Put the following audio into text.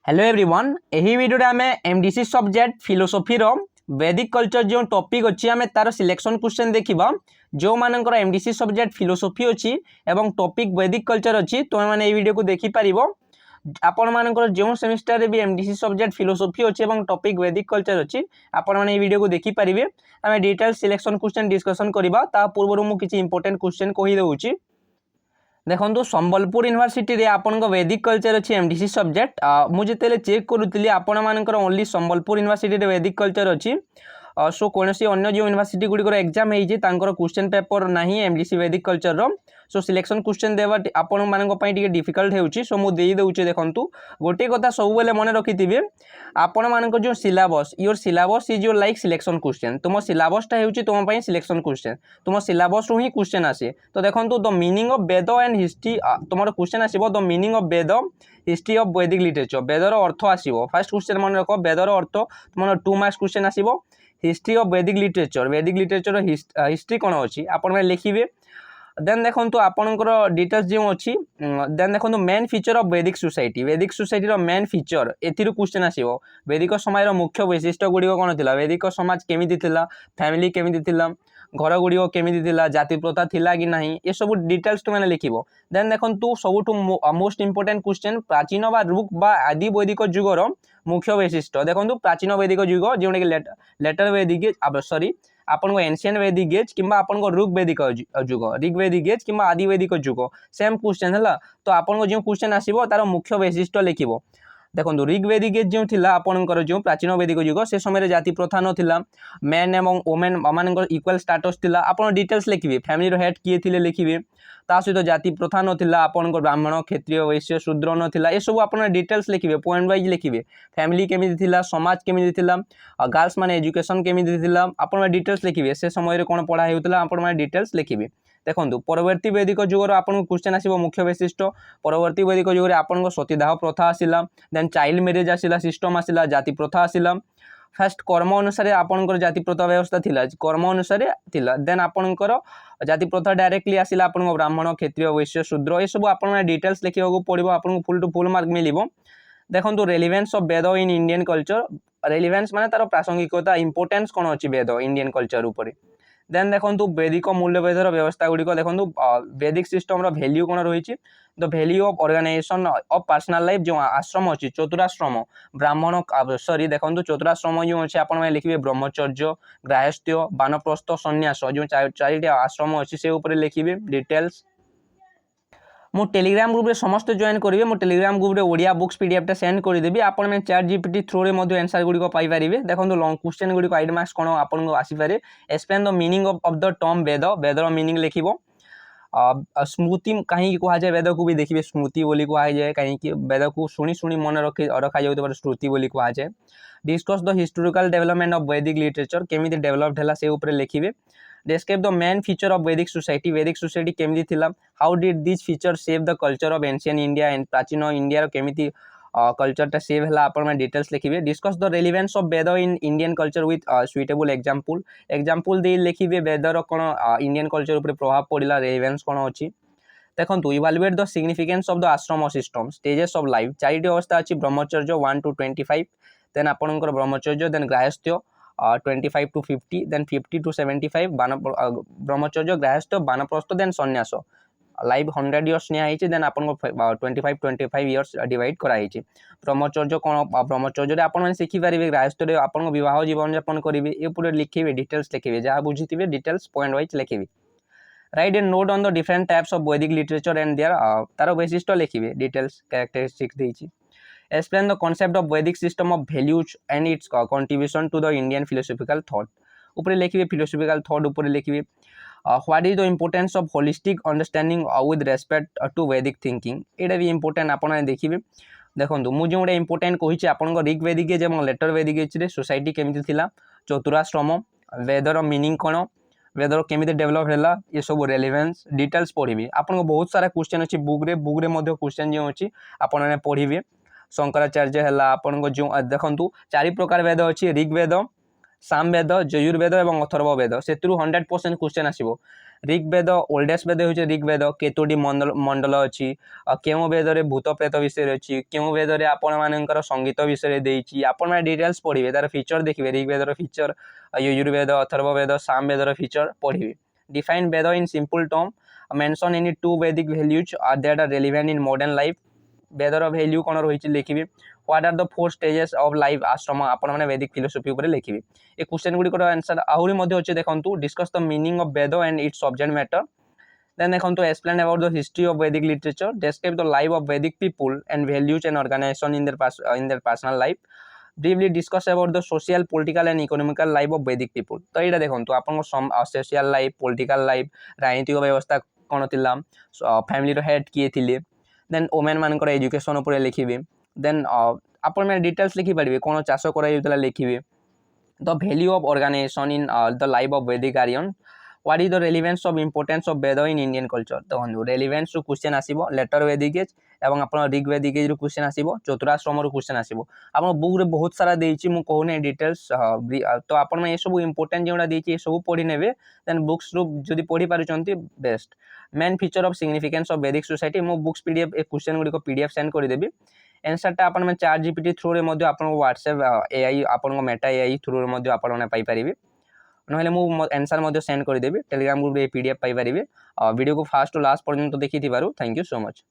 Hello everyone एही video रे हमें एमडीसी सब्जेक्ट फिलोसफी रो वैदिक कल्चर जो टॉपिक अछि हमें तार सिलेक्शन क्वेश्चन देखिबा जो मानकर एमडीसी सब्जेक्ट फिलोसफी अछि एवं टॉपिक वैदिक कल्चर अछि तो माने ए वीडियो को देखि परिबो आपण मानकर जो सेमिस्टर रे भी एमडीसी सब्जेक्ट फिलोसफी अछि एवं टॉपिक वैदिक कल्चर अछि आपण माने ए वीडियो को देखि परिबे हमें डिटेल सिलेक्शन क्वेश्चन डिस्कशन करबा ता पूर्व मु किछि इंपोर्टेंट क्वेश्चन कहि दउछि। देखो संबलपुर यूनिवर्सिटी रे आपन वैदिक कल्चर अच्छी एमडीसी सब्जेक्ट मुझे चेक करूली आपण मानकर ओनली संबलपुर यूनिवर्सिटी रे वैदिक कल्चर अच्छी सो कौन अन्य जो यूनिवर्सिटी गुड़िकर एग्जाम होती क्वेश्चन पेपर ना एमडीसी वैदिक कल्चर रो सो सिलेक्शन क्वेश्चन देवा आपण मानी डिफिकल्ट होउची सो मु देई दउचे देखंतु गोटे कथा सब बेले मन रखिथिबे आपण मानकर जो syllabus your syllabus is your like selection question तुम सिलेबसटा होउची तुम पई सिलेक्शन क्वेश्चन तुम सिलेबस रू ही क्वेश्चन आसे तो देखंतु the meaning of Veda and history तुम क्वेश्चन आसीबो the meaning of Veda history of Vedic literature वेदर अर्थ आसीबो फर्स्ट क्वेश्चन मन रख वेदर अर्थ तुम 2 मार्क्स क्वेश्चन आसीबो history of Vedic literature history कौन अच्छी आपण लिखिए देन देखो आपंकर डिटेल्स जो अच्छी देन देखो main feature of Vedic society main feature एथिरु question आसीबो वैदिक समय मुख्य वैशिष्ट्य गुड़िक कौन थिला वैदिक समाज केमिति थिला फैमिली केमिति थिला घर गुड़िक केमिति थिला जाति प्रथा थिला कि नहीं ये सब डिटेल्स तुम लिखिबो देन देखो सबुठु मोस्ट इंपोर्टेंट क्वेश्चन प्राचीन बा रूप बा आदि वैदिक युगर मुख्य वैशिष्ट्य देखो प्राचीन वैदिक युग जो लेटर वैदिक सॉरी आपन एनशियंट वैदिक एज किंबा आपन ऋग वैदिक युग ऋग वैदिक एज किंबा आदि वैदिक युग सेम क्वेश्चन है तो आपन जो क्वेश्चन आसीबो तार मुख्य वैशिष्ट्य लिखिबो देखो ऋग वैदिक एज जो थिला आपनकर जो प्राचीन वैदिक युग से समय जाति प्रथा नथिला मेन एवं वोमेन मानकर इक्वल स्टेटस थिला आपन डिटेल्स लिखिबे फैमिली रो हेड किए थिले लिखिबे ता सहित जाति प्रथा नथिला आपनकर ब्राह्मण क्षत्रिय वैश्य शूद्र नथिला ए सब आपन डिटेल्स लिखिबे पॉइंट वाइज लिखिबे फैमिली केमिति थिला समाज केमिति थिला गर्ल्स माने एजुकेशन केमिति थिला आपन डिटेल्स लिखिबे से समय रे कोन पढ़ा हेउतला आपन माने डिटेल्स लिखिबे देखो परवर्ती वैदिक युगर आपन क्वेश्चन आसीबो मुख्य वैशिष्ट्य परवर्ती वैदिक युग आपन सतीदाह प्रथा आसिला देन चाइल्ड मैरिज आसिला सिस्टम आसिला जाति प्रथा आसिला फर्स्ट कर्म अनुसार आपनकर जाति प्रथा व्यवस्था थिला कर्म अनुसार थिला देन आपनकर जाति प्रथा डायरेक्टली आसिला आपन ब्राह्मण क्षत्रिय वैश्य शूद्र ए सब आपन डिटेल्स लिखिବାକୁ पड़िबो आपन फुल टू फुल मार्क मिलिबो देखंतु relevance of Veda in Indian culture relevance माने तार प्रासंगिकता इंपोर्टेंस कोन अछि वेद इंडियन कल्चर ऊपर देन देखो वैदिक मूल्यबोधर व्यवस्था गुड़िक देखो वैदिक सिस्टम वैल्यू कौन रही the value of organisation of personal life जो आश्रम अच्छी चतुराश्रम ब्राह्मण सॉरी देखो चतुराश्रम जो अच्छे आप लिखिए ब्रह्मचर्य ग्राहस्थ्य बानप्रस्थ सन्यास जो चारिटी आश्रम अच्छी से लिखिए डिटेल्स मु टेलीग्राम ग्रुप रे समस्त जॉइन करेंगे मु टेलीग्राम ग्रुप रे ओडिया बुक्स पीडीएफ सेंड कर देबी आपण में चैट जीपीटी थ्रू रे मध्य आंसर गुडी को पाई परिबे देखो लॉन्ग क्वेश्चन गुडी को 8 मार्क्स कोन आपण को आसी पारे explain the meaning of the term Veda वेदर मीनिंग लिखिबो स्मृति कहीं कहा जाए वेद को भी देखिए स्मृति बोली कहा जाए कहीं वेद को शुणी शुणी मन रखा जाए श्रुति बोली कहा जाए discuss the historical development of Vedic literature केमिति डेवलप्ड है से ऊपर लिखिबे describe the main feature of Vedic society केमिति थिला how did these features shape the culture of ancient India and प्राचीन इंडिया रो केमिति कल्चर टा सेव हला आपण में डिटेल्स लिखिबे discuss the relevance of Veda in Indian culture with suitable example दे लिखिबे वेद रो कोन इंडियन कल्चर ऊपर प्रभाव पड़िला रेलेवेंस कोन अछि देखंतु evaluate the significance of the ashram system stages of life चारिटी अवस्था अछि ब्रह्मचर्य 1 to 25 देन आपनकर ब्रह्मचर्य देन ग्राहस्थ्य 25 to 50 then 50 to 75 ब्रह्मचर्य गृहस्थ बानप्रस्थ देन सन्यास लाइव 100 इयर्स निया हिची देन आपन 25 इयर्स डिवाइड करा हिची ब्रह्मचर्य कोन ब्रह्मचर्य रे आपन माने सिखि परिबे गृहस्थ रे आपन विवाह जीवन यापन करिवे ए पूरे लिखिबे डिटेल्स लिखिबे जा बुझितिबे डिटेल्स पॉइंट वाइज लिखिबे write and note on the different types of Vedic literature and their तार वैशिष्ट्य लिखिबे डिटेल्स कैरेक्टरिस्टिक्स देइची explain the concept of Vedic system of values and its contribution to the Indian philosophical thought ऊपर लिखिए philosophical thought ऊपर लिखिए what is the importance of holistic understanding with respect to Vedic thinking एटा भी important आपण देखिबे देखंतु मु जो important कहिछि आपण ऋग वैदिक जे लेटर वैदिक रे सोसाइटी केमिति थिला चतुराश्रम वेदर मीनिंग कोन वेदर केमिति डेवलप हैला ये सब रेलेवेंस डिटेल्स पढिबे आपण बहुत सारा क्वेश्चन अछि बुक रे मध्ये क्वेश्चन जे अछि आपण ने पढिबे शंकराचार्य है आपन जो देखु चारि प्रकार वेद अच्छी ऋग्वेद सामवेद यजुर्वेद और अथर्ववेद से 100% क्वेश्चन आसो ऋग्वेद ओल्डेस्ट वेद हूँ ऋग्वेद केतोटी मंडल अच्छी क्यों वेद में भूत प्रेत विषय अच्छी क्यों वेद में आपण संगीत विषय देती आपण मैंने डिटेल्स पढ़े तार फीचर देखिए ऋग्वेद फीचर यजुर्वेद अथर्ववेद सामवेद फीचर पढ़े define Veda in simple term mention any 2 Vedic values that are relevant in modern life वेदर वैल्यू कौन रही लिखी what are the 4 stages of life ashram आपण मैंने वैदिक फिलोसफी उपर लिखिए ये क्वेश्चन गुड़िक आंसर आहरी अच्छे देखो discuss the meaning of Veda and its subject matter then देखो explain about the history of Vedic literature describe the life of Vedic people and values and organisation in their personal life briefly discuss about the social political and economical life of Vedic people तो यहाँ देखो आप social life political life राजनीतिक व्यवस्था कौन थी family head किए थे देन वोमेन मानकर एजुकेशन उपर लिखिए देन आप डिटेल्स लिखिपारे कौन चाष कर लिखिए the value of organisation in the life of Vedic Aryan what is the relevance of importance of Veda in Indian culture देखो रेलिवेंस क्वेश्चन आसो लेटर वैदिक एज और आप ऋग्वेदिक एज क्वेश्चन आसो चतुराश्रम क्वेश्चन आसो आप बुक रे बहुत सारा देती मुझे कहूना डिटेल्स तो आप सब इंपोर्टेंट जोड़ा देती सब पढ़ी ने देन बुक्स रू जब पढ़ी पार्टी best main feature of significance of Vedic society मो बुक्स पीडीएफ क्वेश्चन गुड़िक पीडीएफ सेंड करदेवी एनसरटा आप चैट जीपीटी थ्रू रे व्हाट्सएप एआई आप मेटा एआई थ्रू रे आपपारे ना मुझे आंसर सेंड करदेवी Telegram group PDF paper video को फास्ट टू लास्ट पर्यंत देखी थैंक यू सो मच।